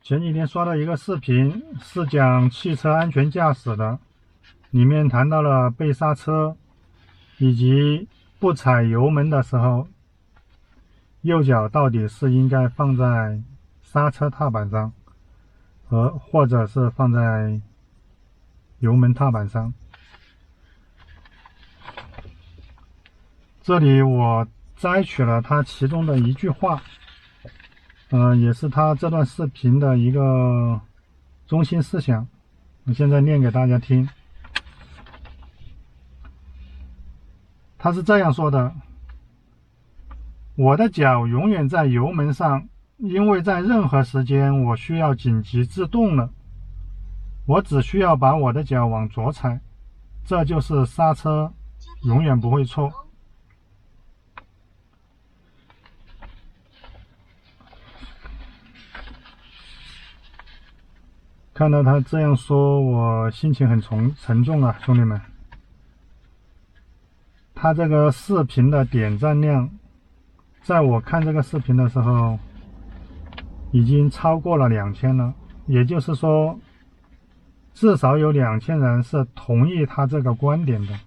前几天刷到一个视频，是讲汽车安全驾驶的，里面谈到了被刹车以及不踩油门的时候，右脚到底是应该放在刹车踏板上，或者是放在油门踏板上。这里我摘取了他其中的一句话，也是他这段视频的一个中心思想，我现在念给大家听。他是这样说的：我的脚永远在油门上，因为在任何时间我需要紧急制动了，我只需要把我的脚往左踩，这就是刹车永远不会错。看到他这样说，我心情很沉重啊，兄弟们。他这个视频的点赞量，在我看这个视频的时候，已经超过了2000了。也就是说，至少有2000人是同意他这个观点的。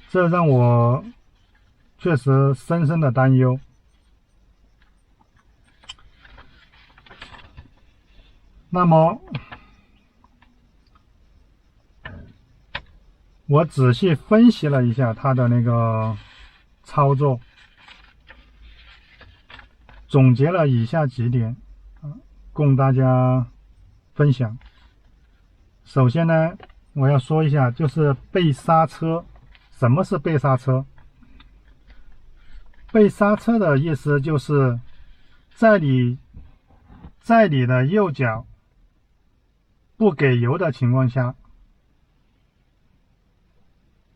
这让我确实深深的担忧。那么，我仔细分析了一下他的那个操作，总结了以下几点，供大家分享。首先呢，我要说一下，就是被刹车。什么是被刹车？被刹车的意思就是在你的右脚不给油的情况下，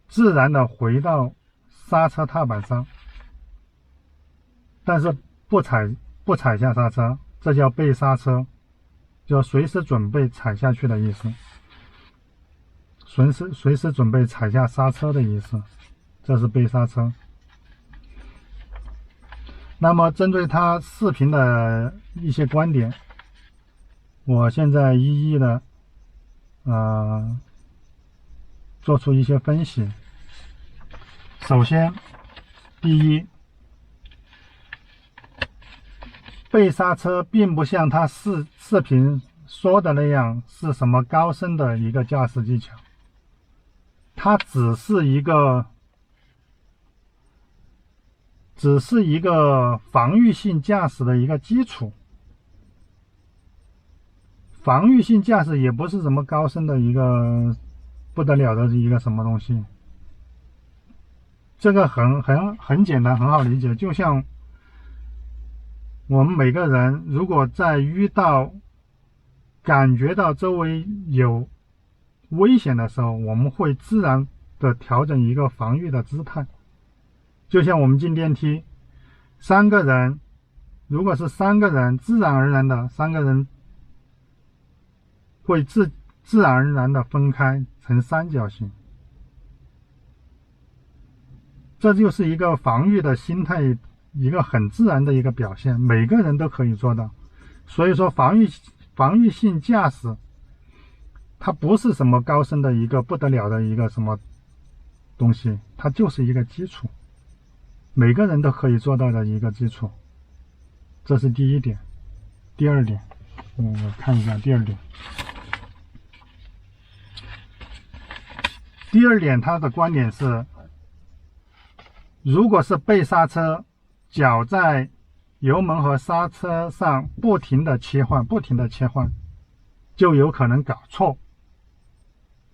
自然的回到刹车踏板上，但是不踩下刹车，这叫被刹车，就随时准备踩下去的意思，随时准备踩下刹车的意思，这是被刹车。那么针对他视频的一些观点，我现在一一的做出一些分析。首先，第一，被刹车并不像他视频说的那样是什么高深的一个驾驶技巧，它只是一个防御性驾驶的一个基础。防御性驾驶也不是什么高深的一个不得了的一个什么东西，这个很简单，很好理解。就像我们每个人如果在感觉到周围有危险的时候，我们会自然的调整一个防御的姿态。就像我们进电梯，3个人，如果是3个人，自然而然的3个人会自然而然的分开成三角形，这就是一个防御的心态，一个很自然的一个表现，每个人都可以做到。所以说防御性驾驶它不是什么高深的一个不得了的一个什么东西，它就是一个基础，每个人都可以做到的一个基础。这是第一点。第二点，我看一下第二点。第二点，他的观点是，如果是被刹车，脚在油门和刹车上不停的切换，就有可能搞错，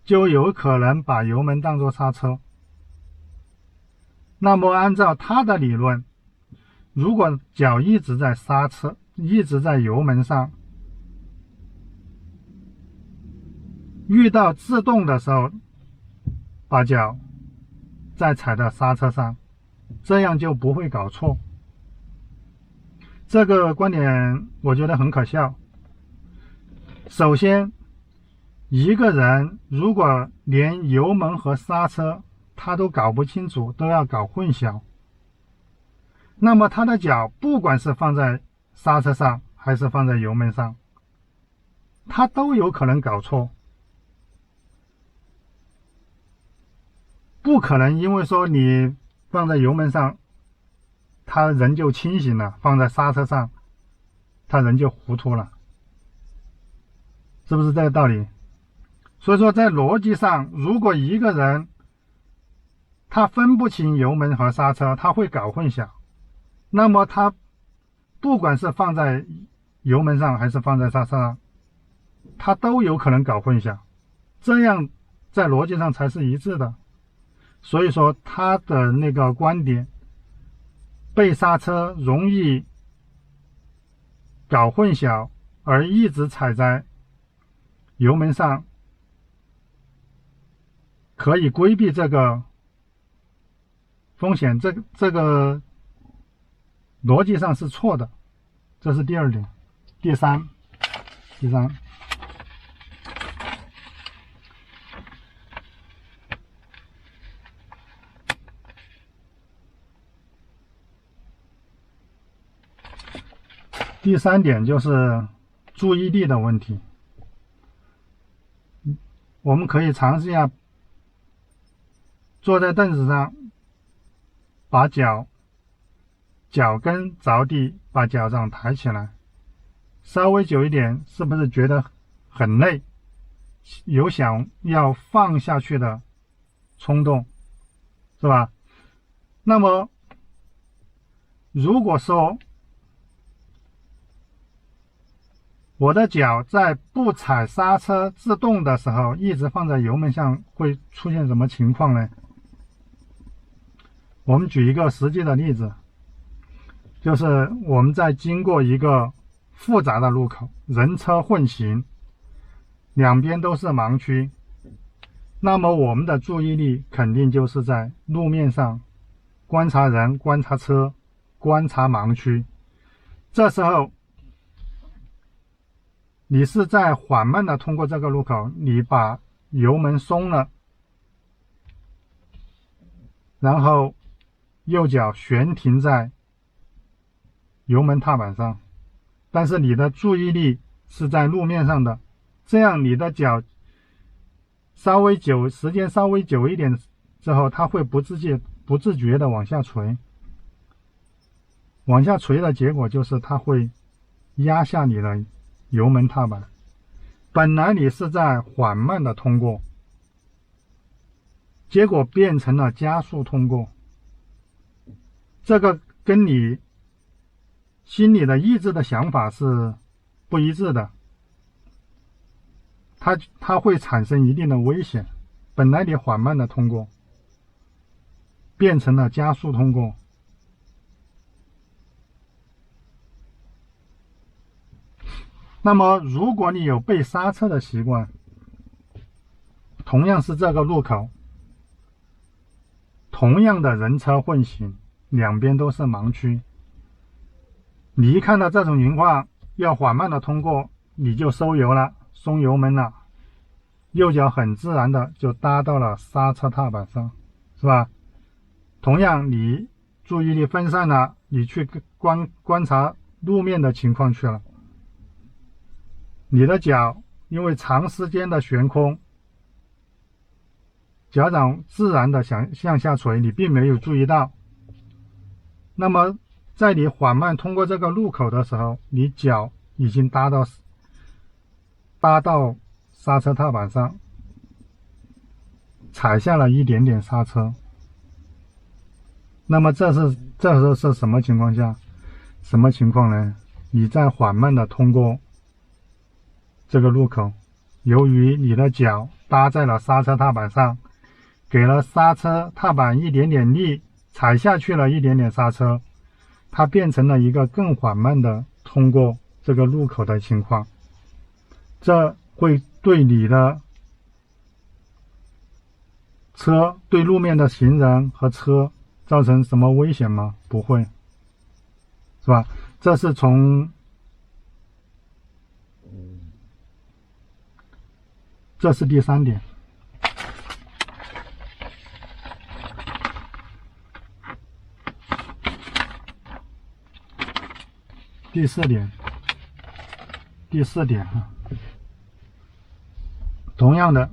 就有可能把油门当作刹车。那么按照他的理论，如果脚一直在刹车，一直在油门上，遇到制动的时候，把脚再踩到刹车上，这样就不会搞错。这个观点我觉得很可笑。首先，一个人如果连油门和刹车他都搞不清楚，都要搞混淆，那么他的脚不管是放在刹车上还还是放在油门上，他都有可能搞错。不可能因为说你放在油门上，他人就清醒了，放在刹车上，他人就糊涂了，是不是这个道理？所以说在逻辑上，如果一个人他分不清油门和刹车，他会搞混淆，那么他不管是放在油门上还是放在刹车上，他都有可能搞混淆，这样在逻辑上才是一致的。所以说他的那个观点，被刹车容易搞混淆，而一直踩在油门上，可以规避这个风险，这个逻辑上是错的，这是第二点。第三，第三点就是注意力的问题。我们可以尝试一下，坐在凳子上，把脚跟着地，把脚掌抬起来，稍微久一点，是不是觉得很累，有想要放下去的冲动，是吧？那么如果说我的脚在不踩刹车制动的时候一直放在油门上，会出现什么情况呢？我们举一个实际的例子，就是我们在经过一个复杂的路口，人车混行，两边都是盲区，那么我们的注意力肯定就是在路面上观察人、观察车、观察盲区。这时候你是在缓慢的通过这个路口，你把油门松了，然后右脚悬停在油门踏板上，但是你的注意力是在路面上的，这样你的脚时间稍微久一点之后，它会不自觉的往下垂，往下垂的结果就是它会压下你的油门踏板。本来你是在缓慢的通过，结果变成了加速通过，这个跟你心里的意志的想法是不一致的，它会产生一定的危险。本来你缓慢的通过，变成了加速通过。那么如果你有被刹车的习惯，同样是这个路口，同样的人车混行，两边都是盲区，你一看到这种情况要缓慢的通过，你就收油了，松油门了，右脚很自然的就搭到了刹车踏板上，是吧？同样你注意力分散了，你去观察路面的情况去了，你的脚因为长时间的悬空，脚掌自然的向下垂，你并没有注意到。那么在你缓慢通过这个路口的时候，你脚已经搭到刹车踏板上，踩下了一点点刹车。那么这时候是什么情况下？什么情况呢？你在缓慢的通过这个路口，由于你的脚搭在了刹车踏板上，给了刹车踏板一点点力，踩下去了一点点刹车，它变成了一个更缓慢的通过这个路口的情况。这会对你的车、对路面的行人和车造成什么危险吗？不会，是吧？这是这是第三点。第四点，第4点啊，同样的，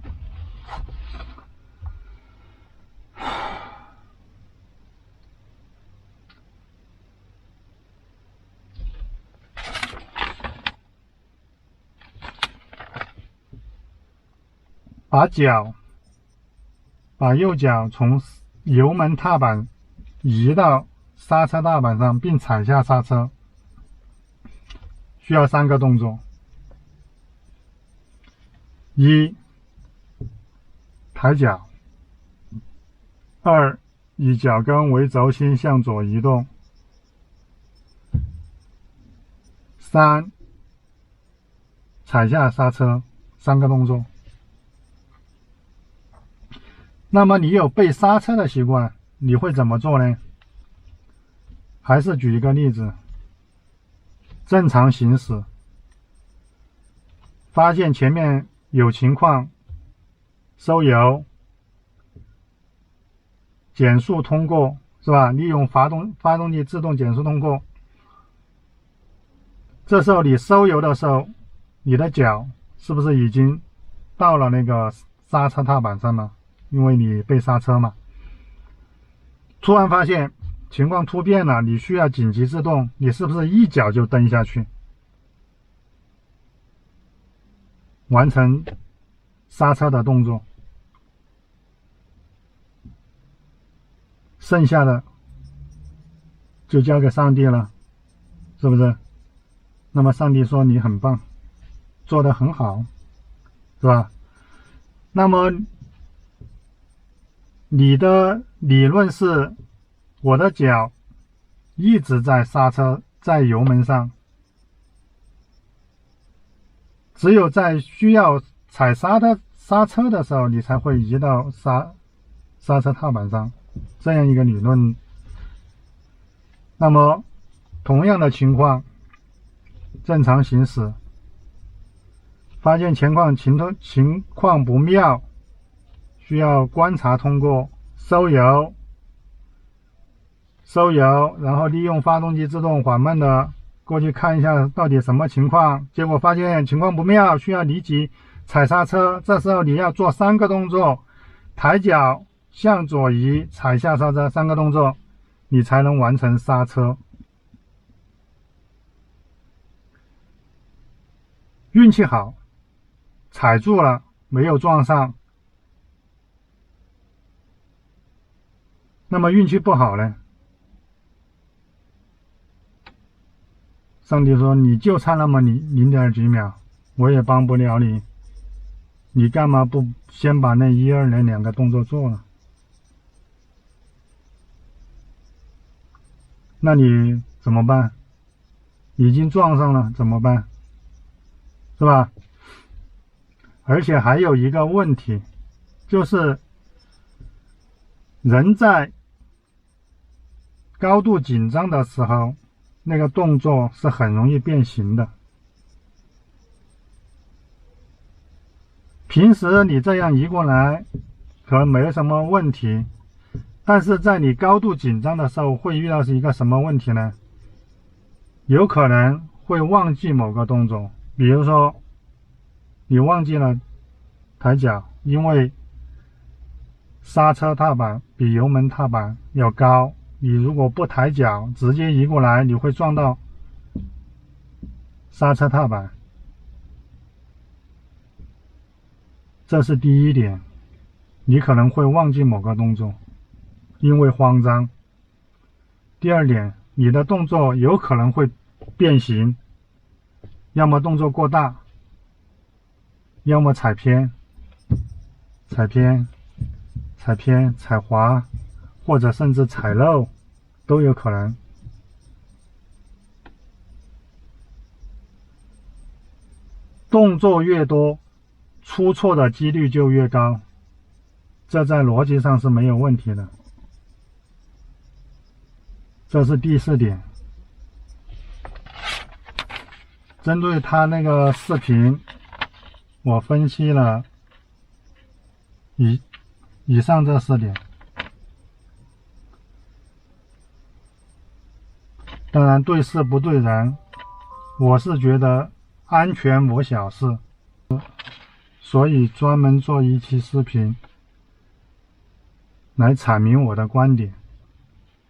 把右脚从油门踏板移到刹车踏板上，并踩下刹车，需要3个动作。1. 抬脚。2. 以脚跟为轴心向左移动。3. 踩下刹车，3个动作。那么你有被刹车的习惯，你会怎么做呢？还是举一个例子，正常行驶，发现前面有情况，收油，减速通过，是吧？利用发动机自动减速通过。这时候你收油的时候，你的脚是不是已经到了那个刹车踏板上了？因为你被刹车嘛。突然发现情况突变了，你需要紧急制动，你是不是一脚就蹬下去，完成刹车的动作？剩下的就交给上帝了，是不是？那么上帝说你很棒，做得很好，是吧？那么你的理论是，我的脚一直在刹车，在油门上，只有在需要踩刹车的时候，你才会移到刹车踏板上，这样一个理论。那么同样的情况，正常行驶，发现情况不妙，需要观察通过，收油，然后利用发动机自动缓慢的过去看一下到底什么情况，结果发现情况不妙，需要立即踩刹车。这时候你要做3个动作，抬脚，向左移，踩下刹车，3个动作，你才能完成刹车。运气好，踩住了，没有撞上。那么运气不好呢？上帝说你就差那么0.几秒，我也帮不了你，你干嘛不先把那1、2那2个动作做了？那你怎么办？已经撞上了怎么办？是吧？而且还有一个问题，就是人在高度紧张的时候，那个动作是很容易变形的。平时你这样移过来可能没什么问题，但是在你高度紧张的时候会遇到是一个什么问题呢？有可能会忘记某个动作，比如说你忘记了抬脚，因为刹车踏板比油门踏板要高，你如果不抬脚直接移过来，你会撞到刹车踏板。这是第1点，你可能会忘记某个动作，因为慌张。第2点，你的动作有可能会变形，要么动作过大，要么踩偏、踩滑，或者甚至踩漏，都有可能。动作越多，出错的几率就越高，这在逻辑上是没有问题的。这是第4点。针对他那个视频，我分析了以上这4点。当然对事不对人，我是觉得安全无小事，所以专门做一期视频来阐明我的观点。